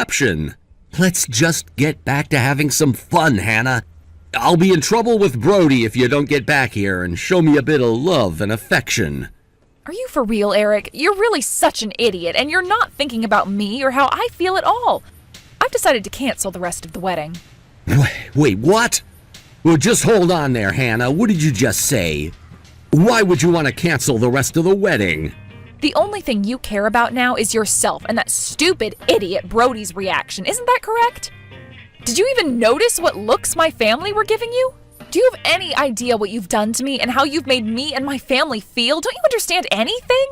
reception. Let's just get back to having some fun, Hannah. I'll be in trouble with Brody if you don't get back here and show me a bit of love and affection. Are you for real, Eric? You're really such an idiot, and you're not thinking about me or how I feel at all. I've decided to cancel the rest of the wedding. Wait, what? Well, just hold on there, Hannah. What did you just say? Why would you want to cancel the rest of the wedding? The only thing you care about now is yourself and that stupid idiot Brody's reaction. Isn't that correct? Did you even notice what looks my family were giving you? Do you have any idea what you've done to me and how you've made me and my family feel? Don't you understand anything?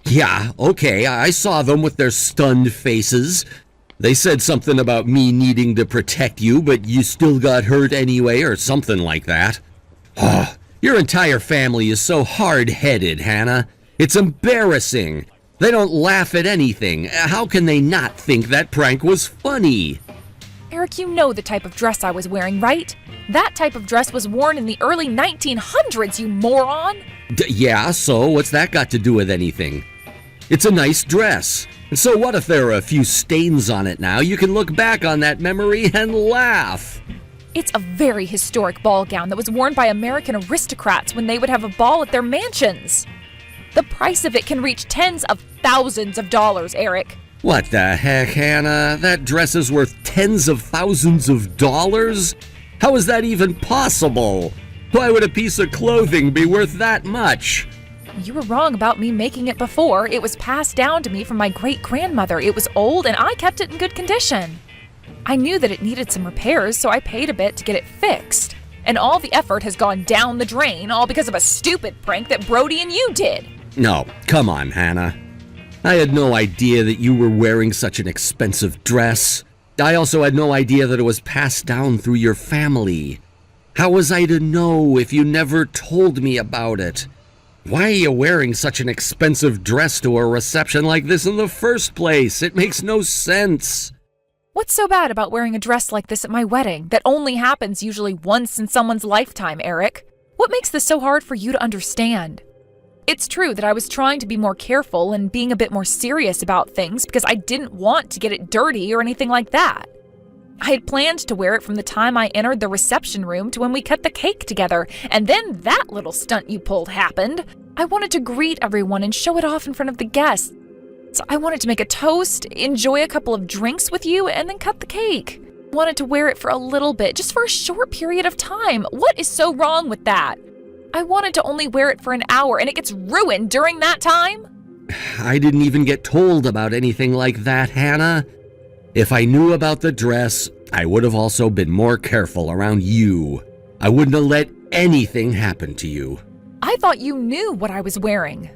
Yeah, okay, I saw them with their stunned faces. They said something about me needing to protect you, but you still got hurt anyway, or something like that. Oh, your entire family is so hard-headed, Hannah. It's embarrassing. They don't laugh at anything. How can they not think that prank was funny? Eric, you know the type of dress I was wearing, right? That type of dress was worn in the early 1900s, you moron! Yeah, so what's that got to do with anything? It's a nice dress. And so what if there are a few stains on it now? You can look back on that memory and laugh. It's a very historic ball gown that was worn by American aristocrats when they would have a ball at their mansions. The price of it can reach tens of thousands of dollars, Eric. What the heck, Hannah? That dress is worth tens of thousands of dollars? How is that even possible? Why would a piece of clothing be worth that much? You were wrong about me making it before. It was passed down to me from my great-grandmother. It was old and I kept it in good condition. I knew that it needed some repairs, so I paid a bit to get it fixed. And all the effort has gone down the drain, all because of a stupid prank that Brody and you did. No, come on, Hannah. I had no idea that you were wearing such an expensive dress. I also had no idea that it was passed down through your family. How was I to know if you never told me about it? Why are you wearing such an expensive dress to a reception like this in the first place? It makes no sense. What's so bad about wearing a dress like this at my wedding that only happens usually once in someone's lifetime, Eric? What makes this so hard for you to understand? It's true that I was trying to be more careful and being a bit more serious about things because I didn't want to get it dirty or anything like that. I had planned to wear it from the time I entered the reception room to when we cut the cake together, and then that little stunt you pulled happened. I wanted to greet everyone and show it off in front of the guests. So I wanted to make a toast, enjoy a couple of drinks with you, and then cut the cake. I wanted to wear it for a little bit, just for a short period of time. What is so wrong with that? I wanted to only wear it for an hour, and it gets ruined during that time? I didn't even get told about anything like that, Hannah. If I knew about the dress, I would have also been more careful around you. I wouldn't have let anything happen to you. I thought you knew what I was wearing.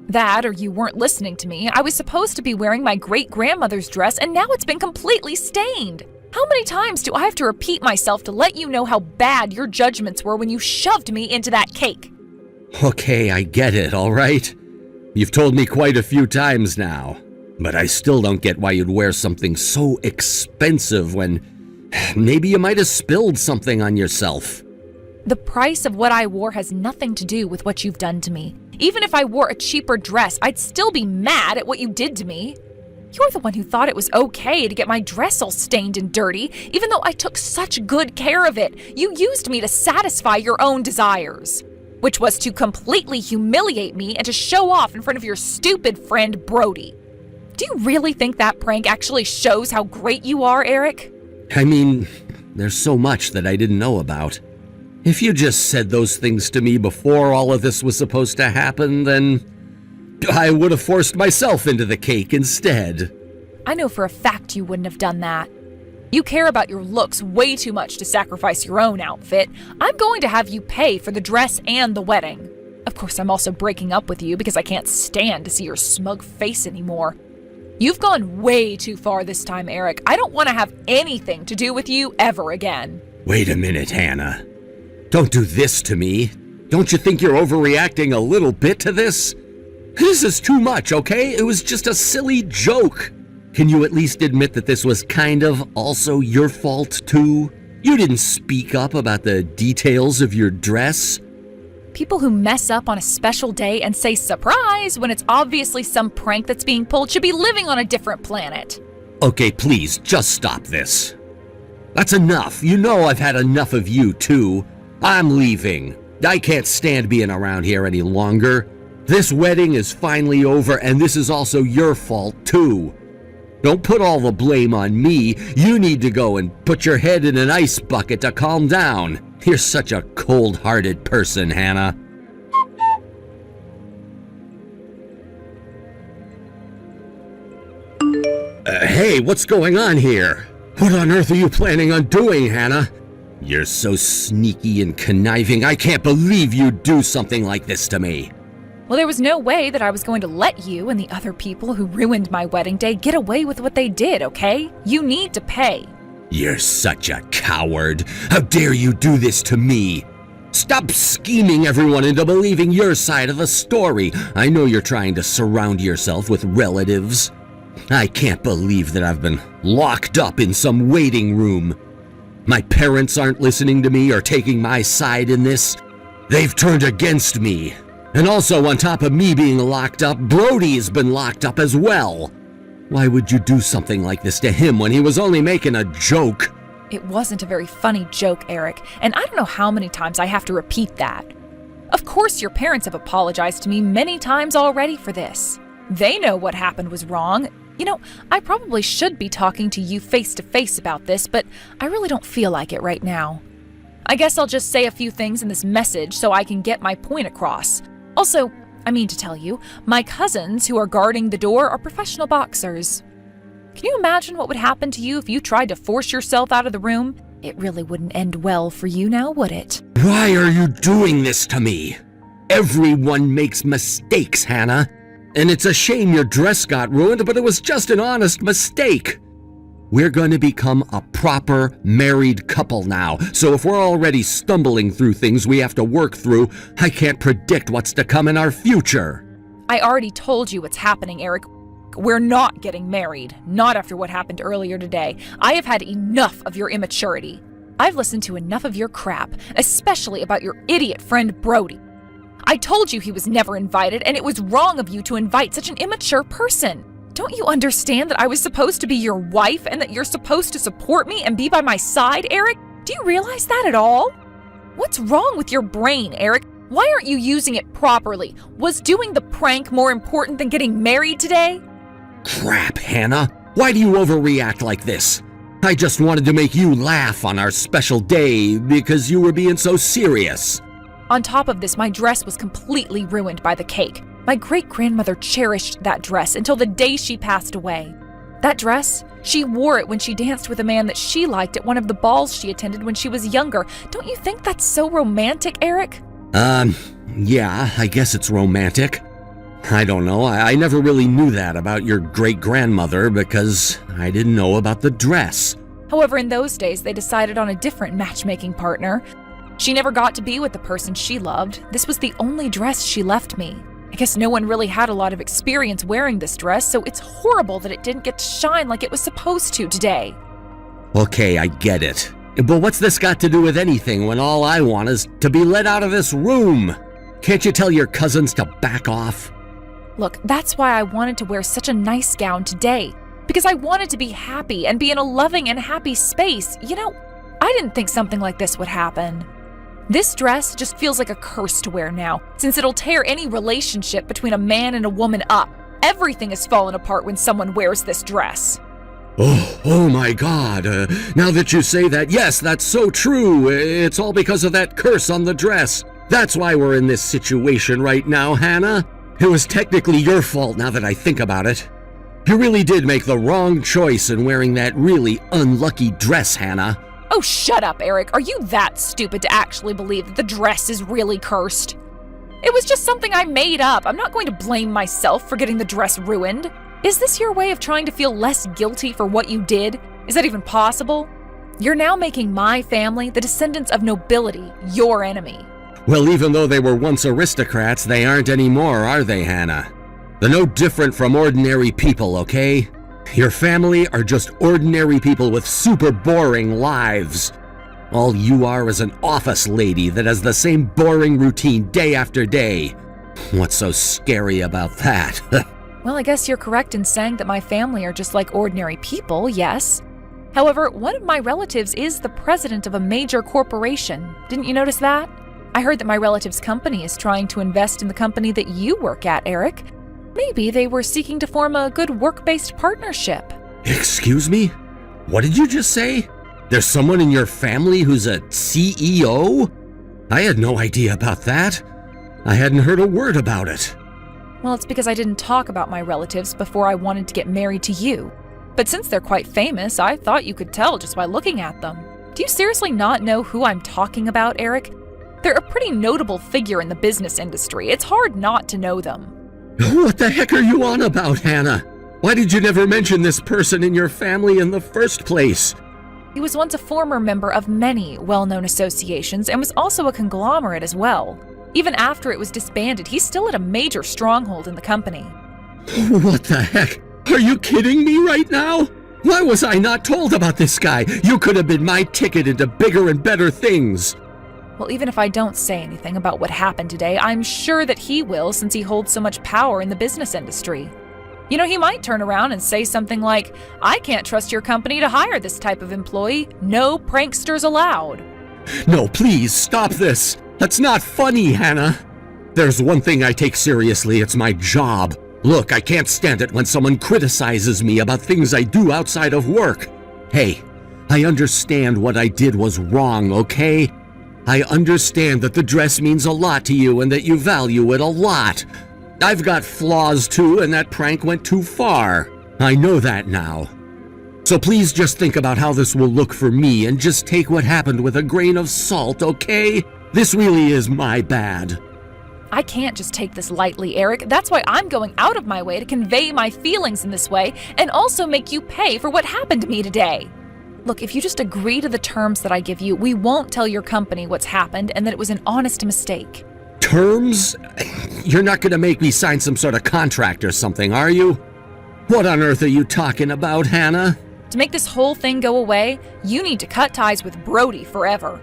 That, or you weren't listening to me. I was supposed to be wearing my great-grandmother's dress, and now it's been completely stained. How many times do I have to repeat myself to let you know how bad your judgments were when you shoved me into that cake? Okay, I get it, all right? You've told me quite a few times now, but I still don't get why you'd wear something so expensive when maybe you might have spilled something on yourself. The price of what I wore has nothing to do with what you've done to me. Even if I wore a cheaper dress, I'd still be mad at what you did to me. You're the one who thought it was okay to get my dress all stained and dirty, even though I took such good care of it. You used me to satisfy your own desires, which was to completely humiliate me and to show off in front of your stupid friend Brody. Do you really think that prank actually shows how great you are, Eric? I mean, there's so much that I didn't know about. If you just said those things to me before all of this was supposed to happen, then I would have forced myself into the cake instead. I know for a fact you wouldn't have done that. You care about your looks way too much to sacrifice your own outfit. I'm going to have you pay for the dress and the wedding. Of course, I'm also breaking up with you because I can't stand to see your smug face anymore. You've gone way too far this time, Eric. I don't want to have anything to do with you ever again. Wait a minute, Hannah. Don't do this to me. Don't you think you're overreacting a little bit to this? This is too much, okay? It was just a silly joke. Can you at least admit that this was kind of also your fault, too? You didn't speak up about the details of your dress. People who mess up on a special day and say surprise when it's obviously some prank that's being pulled should be living on a different planet. Okay, please, just stop this. That's enough. You know I've had enough of you, too. I'm leaving. I can't stand being around here any longer. This wedding is finally over, and this is also your fault, too. Don't put all the blame on me. You need to go and put your head in an ice bucket to calm down. You're such a cold-hearted person, Hannah. Hey, what's going on here? What on earth are you planning on doing, Hannah? You're so sneaky and conniving. I can't believe you'd do something like this to me. Well, there was no way that I was going to let you and the other people who ruined my wedding day get away with what they did, okay? You need to pay. You're such a coward. How dare you do this to me? Stop scheming everyone into believing your side of the story. I know you're trying to surround yourself with relatives. I can't believe that I've been locked up in some waiting room. My parents aren't listening to me or taking my side in this. They've turned against me. And also, on top of me being locked up, Brody's been locked up as well. Why would you do something like this to him when he was only making a joke? It wasn't a very funny joke, Eric, and I don't know how many times I have to repeat that. Of course, your parents have apologized to me many times already for this. They know what happened was wrong. You know, I probably should be talking to you face to face about this, but I really don't feel like it right now. I guess I'll just say a few things in this message so I can get my point across. Also, I mean to tell you, my cousins who are guarding the door are professional boxers. Can you imagine what would happen to you if you tried to force yourself out of the room? It really wouldn't end well for you now, would it? Why are you doing this to me? Everyone makes mistakes, Hannah. And it's a shame your dress got ruined, but it was just an honest mistake. We're going to become a proper married couple now, so if we're already stumbling through things we have to work through, I can't predict what's to come in our future. I already told you what's happening, Eric. We're not getting married, not after what happened earlier today. I have had enough of your immaturity. I've listened to enough of your crap, especially about your idiot friend Brody. I told you he was never invited, and it was wrong of you to invite such an immature person. Don't you understand that I was supposed to be your wife and that you're supposed to support me and be by my side, Eric? Do you realize that at all? What's wrong with your brain, Eric? Why aren't you using it properly? Was doing the prank more important than getting married today? Crap, Hannah. Why do you overreact like this? I just wanted to make you laugh on our special day because you were being so serious. On top of this, my dress was completely ruined by the cake. My great-grandmother cherished that dress until the day she passed away. That dress, she wore it when she danced with a man that she liked at one of the balls she attended when she was younger. Don't you think that's so romantic, Eric? Yeah, I guess it's romantic. I don't know, I never really knew that about your great-grandmother because I didn't know about the dress. However, in those days, they decided on a different matchmaking partner. She never got to be with the person she loved. This was the only dress she left me. I guess no one really had a lot of experience wearing this dress, so it's horrible that it didn't get to shine like it was supposed to today. Okay, I get it. But what's this got to do with anything when all I want is to be let out of this room? Can't you tell your cousins to back off? Look, that's why I wanted to wear such a nice gown today. Because I wanted to be happy and be in a loving and happy space. You know, I didn't think something like this would happen. This dress just feels like a curse to wear now, since it'll tear any relationship between a man and a woman up. Everything has fallen apart when someone wears this dress. Oh my God. Now that you say that, yes, that's so true. It's all because of that curse on the dress. That's why we're in this situation right now, Hannah. It was technically your fault now that I think about it. You really did make the wrong choice in wearing that really unlucky dress, Hannah. Oh, shut up, Eric. Are you that stupid to actually believe that the dress is really cursed? It was just something I made up. I'm not going to blame myself for getting the dress ruined. Is this your way of trying to feel less guilty for what you did? Is that even possible? You're now making my family, the descendants of nobility, your enemy. Well, even though they were once aristocrats, they aren't anymore, are they, Hannah? They're no different from ordinary people, okay? Your family are just ordinary people with super boring lives. All you are is an office lady that has the same boring routine day after day. What's so scary about that? Well, I guess you're correct in saying that my family are just like ordinary people, yes. However, one of my relatives is the president of a major corporation. Didn't you notice that? I heard that my relative's company is trying to invest in the company that you work at, Eric. Maybe they were seeking to form a good work-based partnership. Excuse me? What did you just say? There's someone in your family who's a CEO? I had no idea about that. I hadn't heard a word about it. Well, it's because I didn't talk about my relatives before I wanted to get married to you. But since they're quite famous, I thought you could tell just by looking at them. Do you seriously not know who I'm talking about, Eric? They're a pretty notable figure in the business industry. It's hard not to know them. What the heck are you on about, Hannah? Why did you never mention this person in your family in the first place? He was once a former member of many well-known associations and was also a conglomerate as well. Even after it was disbanded, he still had a major stronghold in the company. What the heck? Are you kidding me right now? Why was I not told about this guy? You could have been my ticket into bigger and better things. Well, even if I don't say anything about what happened today, I'm sure that he will since he holds so much power in the business industry. You know, he might turn around and say something like, "I can't trust your company to hire this type of employee. No pranksters allowed." No, please, stop this. That's not funny, Hannah. There's one thing I take seriously, it's my job. Look, I can't stand it when someone criticizes me about things I do outside of work. Hey, I understand what I did was wrong, okay? I understand that the dress means a lot to you and that you value it a lot. I've got flaws too, and that prank went too far. I know that now. So please just think about how this will look for me and just take what happened with a grain of salt, okay? This really is my bad. I can't just take this lightly, Eric. That's why I'm going out of my way to convey my feelings in this way and also make you pay for what happened to me today. Look, if you just agree to the terms that I give you, we won't tell your company what's happened and that it was an honest mistake. Terms? You're not going to make me sign some sort of contract or something, are you? What on earth are you talking about, Hannah? To make this whole thing go away, you need to cut ties with Brody forever.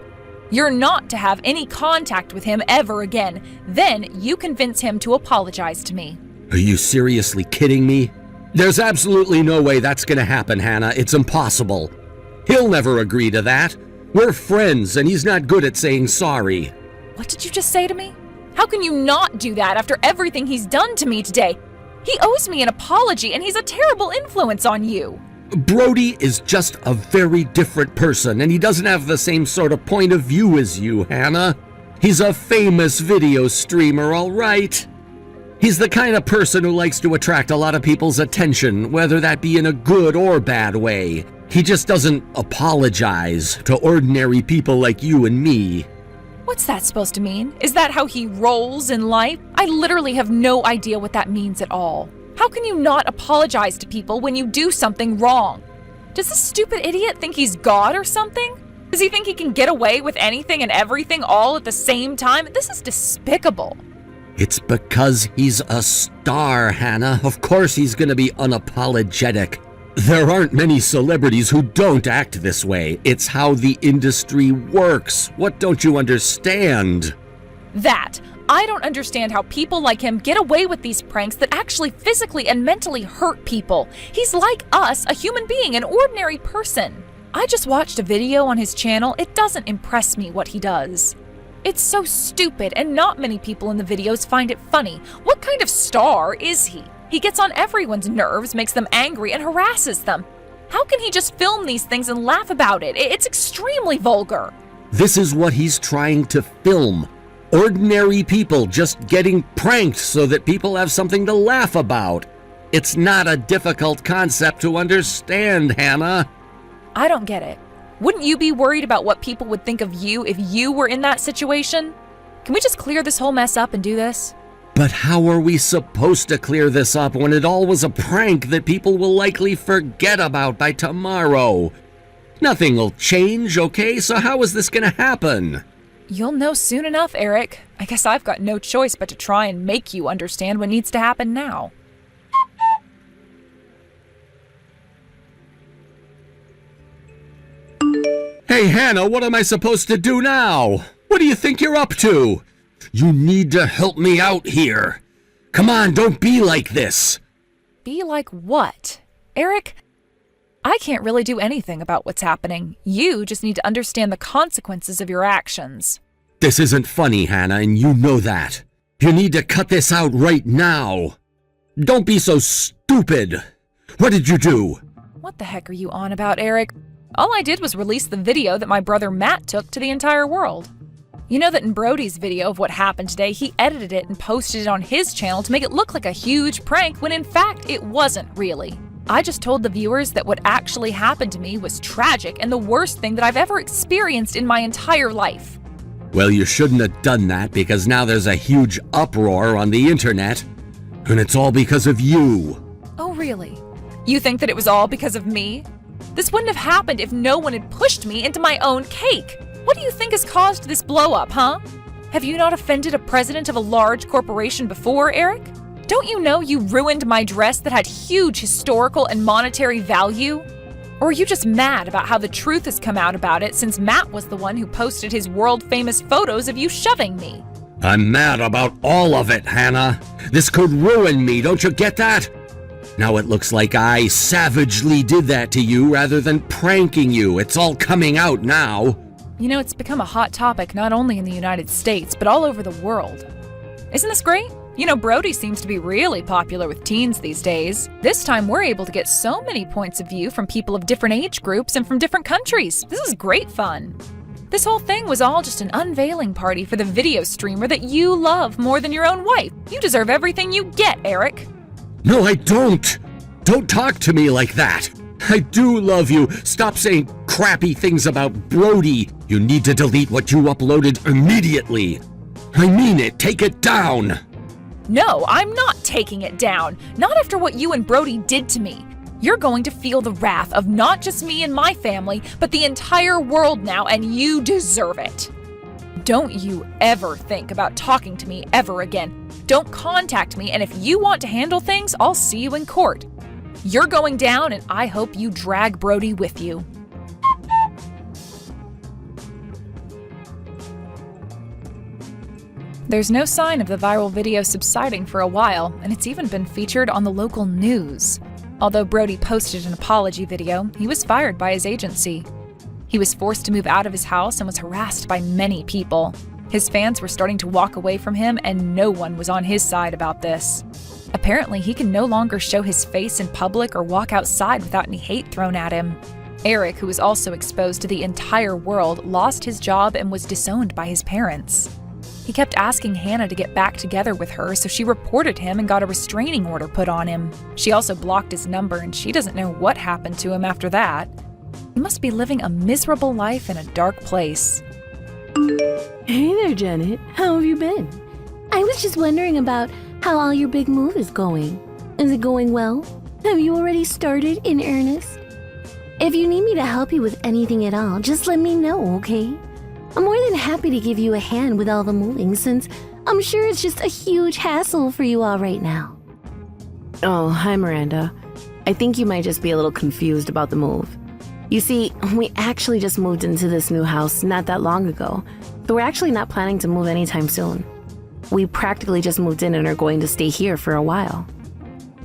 You're not to have any contact with him ever again. Then you convince him to apologize to me. Are you seriously kidding me? There's absolutely no way that's going to happen, Hannah. It's impossible. He'll never agree to that. We're friends, and he's not good at saying sorry. What did you just say to me? How can you not do that after everything he's done to me today? He owes me an apology, and he's a terrible influence on you. Brody is just a very different person, and he doesn't have the same sort of point of view as you, Hannah. He's a famous video streamer, all right? He's the kind of person who likes to attract a lot of people's attention, whether that be in a good or bad way. He just doesn't apologize to ordinary people like you and me. What's that supposed to mean? Is that how he rolls in life? I literally have no idea what that means at all. How can you not apologize to people when you do something wrong? Does this stupid idiot think he's God or something? Does he think he can get away with anything and everything all at the same time? This is despicable. It's because he's a star, Hannah. Of course he's gonna be unapologetic. There aren't many celebrities who don't act this way. It's how the industry works. What don't you understand? I don't understand how people like him get away with these pranks that actually physically and mentally hurt people. He's like us, a human being, an ordinary person. I just watched a video on his channel. It doesn't impress me what he does. It's so stupid, and not many people in the videos find it funny. What kind of star is he? He gets on everyone's nerves, makes them angry, and harasses them. How can he just film these things and laugh about it? It's extremely vulgar. This is what he's trying to film. Ordinary people just getting pranked so that people have something to laugh about. It's not a difficult concept to understand, Hannah. I don't get it. Wouldn't you be worried about what people would think of you if you were in that situation? Can we just clear this whole mess up and do this? But how are we supposed to clear this up when it all was a prank that people will likely forget about by tomorrow? Nothing will change, okay? So how is this gonna happen? You'll know soon enough, Eric. I guess I've got no choice but to try and make you understand what needs to happen now. Hey, Hannah, what am I supposed to do now? What do you think you're up to? You need to help me out here. Come on, don't be like this. Be like what? Eric, I can't really do anything about what's happening. You just need to understand the consequences of your actions. This isn't funny, Hannah, and you know that. You need to cut this out right now. Don't be so stupid. What did you do? What the heck are you on about, Eric? All I did was release the video that my brother Matt took to the entire world. You know that in Brody's video of what happened today, he edited it and posted it on his channel to make it look like a huge prank when in fact it wasn't really. I just told the viewers that what actually happened to me was tragic and the worst thing that I've ever experienced in my entire life. Well, you shouldn't have done that because now there's a huge uproar on the internet. And it's all because of you. Oh, really? You think that it was all because of me? This wouldn't have happened if no one had pushed me into my own cake. What do you think has caused this blow-up, huh? Have you not offended a president of a large corporation before, Eric? Don't you know you ruined my dress that had huge historical and monetary value? Or are you just mad about how the truth has come out about it since Matt was the one who posted his world-famous photos of you shoving me? I'm mad about all of it, Hannah. This could ruin me, don't you get that? Now it looks like I savagely did that to you rather than pranking you. It's all coming out now. You know, it's become a hot topic not only in the United States, but all over the world. Isn't this great? You know, Brody seems to be really popular with teens these days. This time we're able to get so many points of view from people of different age groups and from different countries. This is great fun. This whole thing was all just an unveiling party for the video streamer that you love more than your own wife. You deserve everything you get, Eric. No, I don't. Don't talk to me like that. I do love you. Stop saying crappy things about Brody. You need to delete what you uploaded immediately. I mean it. Take it down. No, I'm not taking it down. Not after what you and Brody did to me. You're going to feel the wrath of not just me and my family, but the entire world now, and you deserve it. Don't you ever think about talking to me ever again. Don't contact me, and if you want to handle things, I'll see you in court. You're going down, and I hope you drag Brody with you. There's no sign of the viral video subsiding for a while, and it's even been featured on the local news. Although Brody posted an apology video, he was fired by his agency. He was forced to move out of his house and was harassed by many people. His fans were starting to walk away from him, and no one was on his side about this. Apparently, he can no longer show his face in public or walk outside without any hate thrown at him. Eric, who was also exposed to the entire world, lost his job and was disowned by his parents. He kept asking Hannah to get back together with her, so she reported him and got a restraining order put on him. She also blocked his number, and she doesn't know what happened to him after that. He must be living a miserable life in a dark place. Hey there, Janet. How have you been? I was just wondering about how all your big move is going. Is it going well? Have you already started in earnest? If you need me to help you with anything at all, just let me know, okay? I'm more than happy to give you a hand with all the moving since I'm sure it's just a huge hassle for you all right now. Oh, hi Miranda. I think you might just be a little confused about the move. You see, we actually just moved into this new house not that long ago, so we're actually not planning to move anytime soon. We practically just moved in and are going to stay here for a while.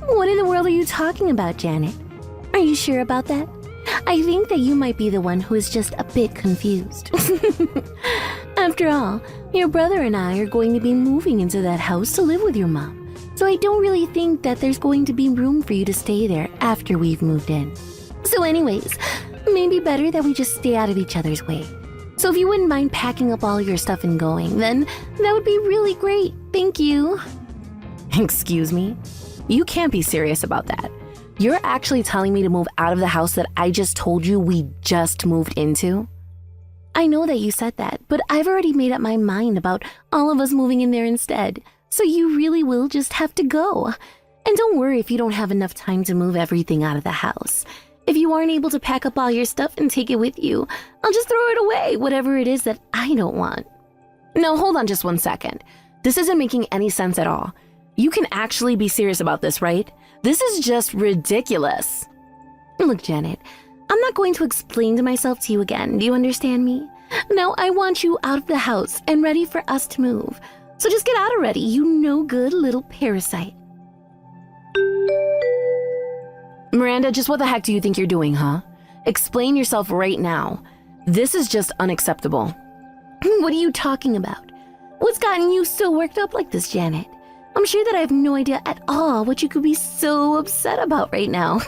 What in the world are you talking about, Janet? Are you sure about that? I think that you might be the one who is just a bit confused. After all, your brother and I are going to be moving into that house to live with your mom, so I don't really think that there's going to be room for you to stay there after we've moved in. So anyways, maybe better that we just stay out of each other's way. So if you wouldn't mind packing up all your stuff and going, then that would be really great. Thank you. Excuse me? You can't be serious about that. You're actually telling me to move out of the house that I just told you we just moved into? I know that you said that, but I've already made up my mind about all of us moving in there instead, so you really will just have to go. And don't worry if you don't have enough time to move everything out of the house. If you aren't able to pack up all your stuff and take it with you, I'll just throw it away, whatever it is that I don't want. No, hold on just 1 second. This isn't making any sense at all. You can actually be serious about this, right? This is just ridiculous. Look, Janet, I'm not going to explain to myself to you again. Do you understand me? No, I want you out of the house and ready for us to move. So just get out already, you no good little parasite. Miranda, just what the heck do you think you're doing, huh? Explain yourself right now. This is just unacceptable. What are you talking about? What's gotten you so worked up like this, Janet? I'm sure that I have no idea at all what you could be so upset about right now.